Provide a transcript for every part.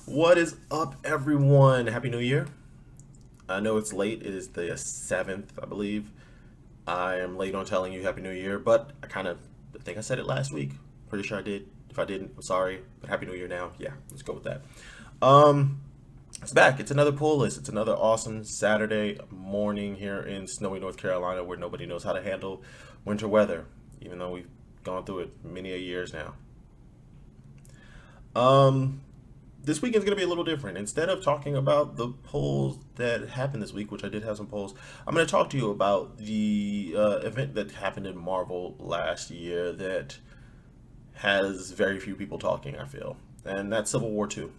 What is up, everyone? Happy New Year. I know it's late. It is the 7th, I believe. I am late on telling you Happy New Year, but I think I said it last week. Pretty sure I did. If I didn't, I'm sorry. But Happy New Year now. Yeah, let's go with that. Um, it's back. It's another pull list. It's another awesome Saturday morning here in snowy North Carolina where nobody knows how to handle winter weather, even though we've gone through it many a years now. Um, this weekend's going to be a little different. Instead of talking about the polls that happened this week, which I did have some polls, I'm going to talk to you about the event that happened in Marvel last year that has very few people talking, I feel. And that's Civil War 2.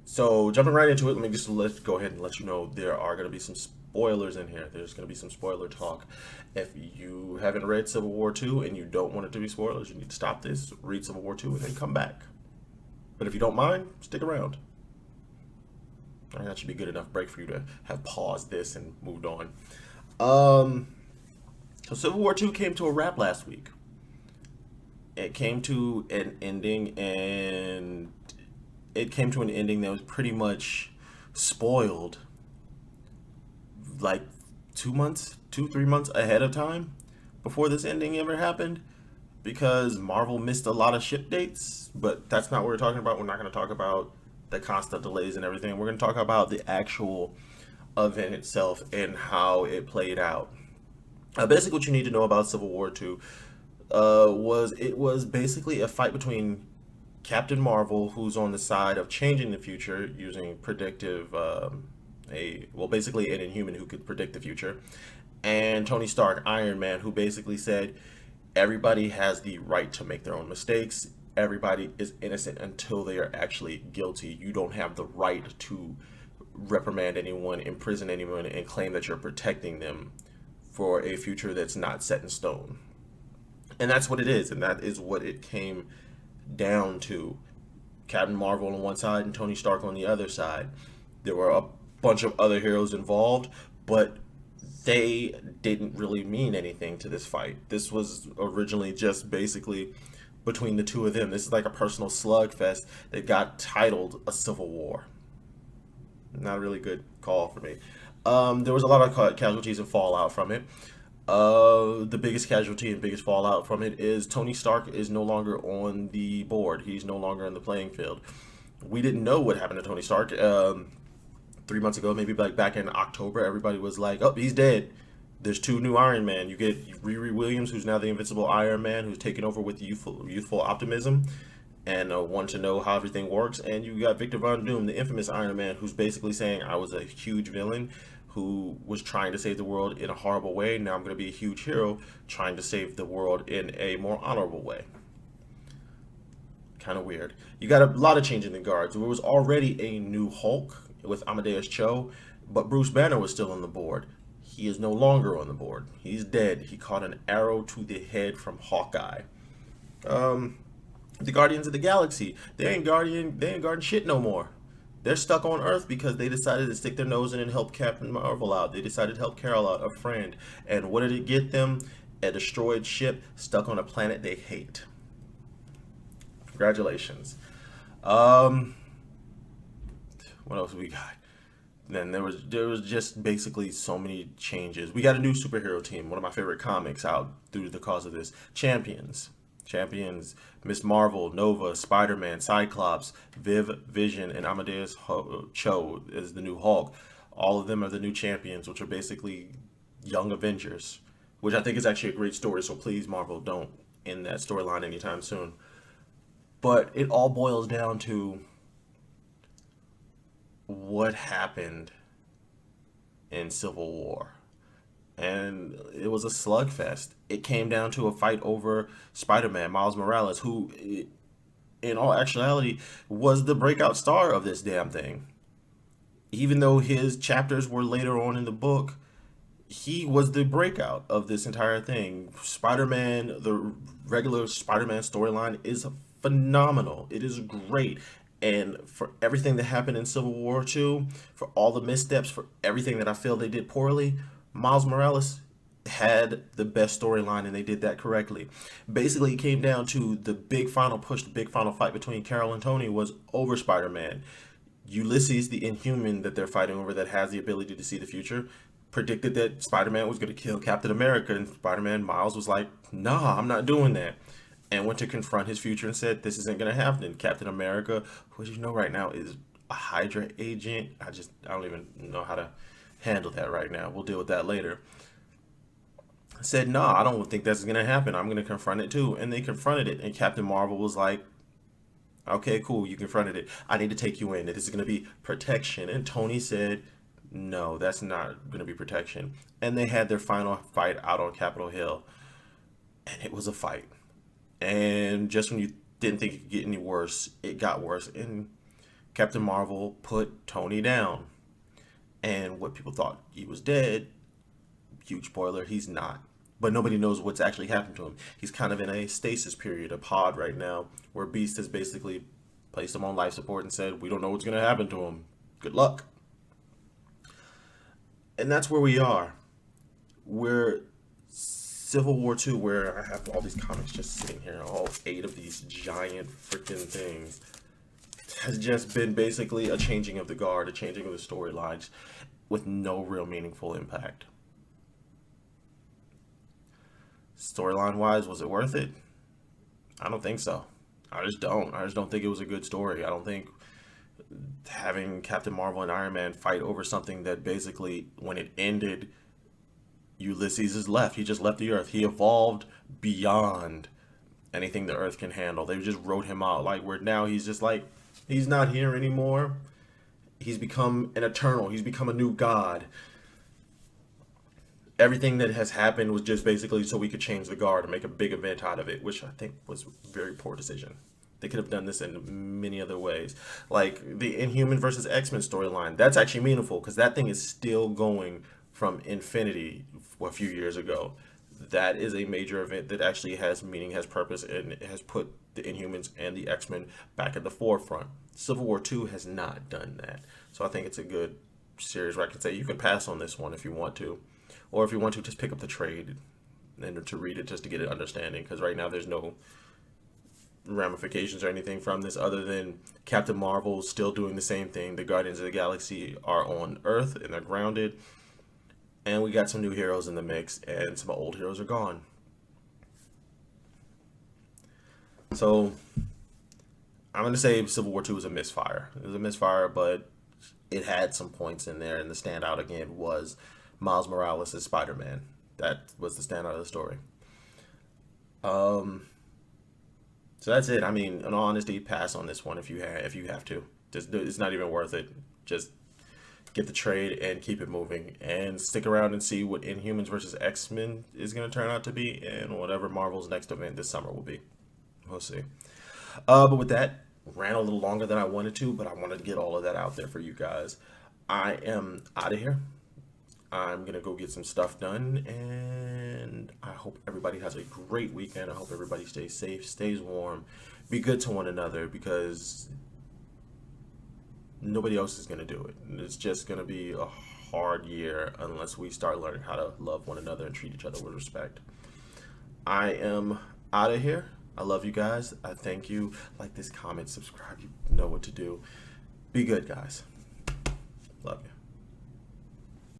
So, jumping right into it, let's go ahead and let you know there are going to be some spoilers in here. There's going to be some spoiler talk. If you haven't read Civil War 2 and you don't want it to be spoilers, you need to stop this, read Civil War 2, and then come back. But if you don't mind, stick around. I think that should be good enough break for you to have paused this and moved on. Um, so Civil War 2 came to a wrap last week. It came to an ending, and it came to an ending that was pretty much spoiled like 2 months, 3 months ahead of time before this ending ever happened because Marvel missed a lot of ship dates, but that's not what we're talking about. We're not going to talk about the constant delays and everything. We're going to talk about the actual event itself and how it played out. Basically, what you need to know about Civil War 2 was it was basically a fight between Captain Marvel, who's on the side of changing the future using predictive, basically an Inhuman who could predict the future, and Tony Stark, Iron Man, who basically said everybody has the right to make their own mistakes. Everybody is innocent until they are actually guilty. You don't have the right to reprimand anyone, imprison anyone, and claim that you're protecting them for a future that's not set in stone. And that's what it is, and that is what it came down to. Captain Marvel on one side and Tony Stark on the other side. There were a bunch of other heroes involved, but they didn't really mean anything to this fight. This was originally just basically between the two of them. This is like a personal slugfest that got titled a civil war. Not a really good call for me. There was a lot of casualties and fallout from it. The biggest casualty and biggest fallout from it is Tony Stark is no longer on the board. He's no longer in the playing field. We didn't know what happened to Tony Stark. 3 months ago, maybe like back in October, everybody was like, "Oh, he's dead." There's two new Iron Man. You get Riri Williams, who's now the Invincible Iron Man, who's taken over with youthful optimism and want to know how everything works. And you got Victor Von Doom, the infamous Iron Man, who's basically saying, "I was a huge villain who was trying to save the world in a horrible way. Now I'm going to be a huge hero trying to save the world in a more honorable way." Kind of weird. You got a lot of change in the guards. There was already a new Hulk with Amadeus Cho, but Bruce Banner was still on the board. He is no longer on the board. He's dead. He caught an arrow to the head from Hawkeye. Um, the Guardians of the Galaxy, they ain't guarding shit no more. They're stuck on Earth because they decided to stick their nose in and help Captain Marvel out. They decided to help Carol out, a friend. And what did it get them? A destroyed ship stuck on a planet they hate. Congratulations. Um, what else we got? Then there was just basically so many changes. We got a new superhero team, one of my favorite comics out through the cause of this. Champions, Miss Marvel, Nova, Spider-Man, Cyclops, Vision, and Cho is the new Hulk. All of them are the new champions, which are basically young Avengers, which I think is actually a great story. So please, Marvel, don't end that storyline anytime soon. But it all boils down to what happened in Civil War. And it was a slugfest. It came down to a fight over Spider Man, Miles Morales, who, in all actuality, was the breakout star of this damn thing. Even though his chapters were later on in the book, he was the breakout of this entire thing. Spider Man, the regular Spider Man storyline is phenomenal. It is great. And for everything that happened in Civil War 2, for all the missteps, for everything that I feel they did poorly, Miles Morales had the best storyline, and they did that correctly. Basically, it came down to the big final push, the big final fight between Carol and Tony was over Spider-Man. Ulysses, the Inhuman that they're fighting over, that has the ability to see the future, predicted that Spider-Man was going to kill Captain America, and Spider-Man Miles was like, "Nah, I'm not doing that," and went to confront his future and said, "This isn't going to happen." And Captain America, who you know right now is a Hydra agent, I don't even know how to handle that right now. We'll deal with that later. Said, "Nah, I don't think that's going to happen. I'm going to confront it too." And they confronted it, and Captain Marvel was like, "Okay, cool, you confronted it. I need to take you in. This is going to be protection." And Tony said, "No, that's not going to be protection." And they had their final fight out on Capitol Hill. And it was a fight. And just when you didn't think it could get any worse, it got worse. And Captain Marvel put Tony down. And what people thought he was dead, huge spoiler, he's not. But nobody knows what's actually happened to him. He's kind of in a stasis period, a pod right now, where Beast has basically placed him on life support and said, "We don't know what's going to happen to him. Good luck." And that's where we are. We're Civil War II, where I have all these comics just sitting here, all 8 of these giant freaking things, has just been basically a changing of the guard, a changing of the storylines with no real meaningful impact. Storyline wise, was it worth it? I don't think so. I just don't. I just don't think it was a good story. I don't think having Captain Marvel and Iron Man fight over something that basically, when it ended, Ulysses is left. He just left the Earth. He evolved beyond anything the Earth can handle. They just wrote him out. Like, where now he's just like, he's not here anymore. He's become an eternal. He's become a new god. Everything that has happened was just basically so we could change the guard and make a big event out of it, which I think was a very poor decision. They could have done this in many other ways. Like the Inhuman versus X-Men storyline. That's actually meaningful because that thing is still going from Infinity a few years ago. That is a major event that actually has meaning, has purpose, and has put the Inhumans and the X-Men back at the forefront. Civil War II has not done that. So I think it's a good series where I can say you can pass on this one if you want to. Or if you want to, just pick up the trade and to read it just to get an understanding. Because right now there's no ramifications or anything from this other than Captain Marvel still doing the same thing. The Guardians of the Galaxy are on Earth and they're grounded. And we got some new heroes in the mix and some old heroes are gone. So I'm going to say Civil War II was a misfire. It was a misfire, but it had some points in there. And the standout again was Miles Morales as Spider-Man. That was the standout of the story. So that's it. I mean, in all honesty, pass on this one if you have to. Just it's not even worth it. Just get the trade and keep it moving, and stick around and see what Inhumans versus X-Men is going to turn out to be, and whatever Marvel's next event this summer will be. We'll see. But with that, ran a little longer than I wanted to, but I wanted to get all of that out there for you guys. I am out of here. I'm going to go get some stuff done, and I hope everybody has a great weekend. I hope everybody stays safe, stays warm, be good to one another, because nobody else is going to do it. It's just going to be a hard year unless we start learning how to love one another and treat each other with respect. I am out of here. I love you guys. I thank you. Like this, comment, subscribe. You know what to do. Be good, guys. Love you.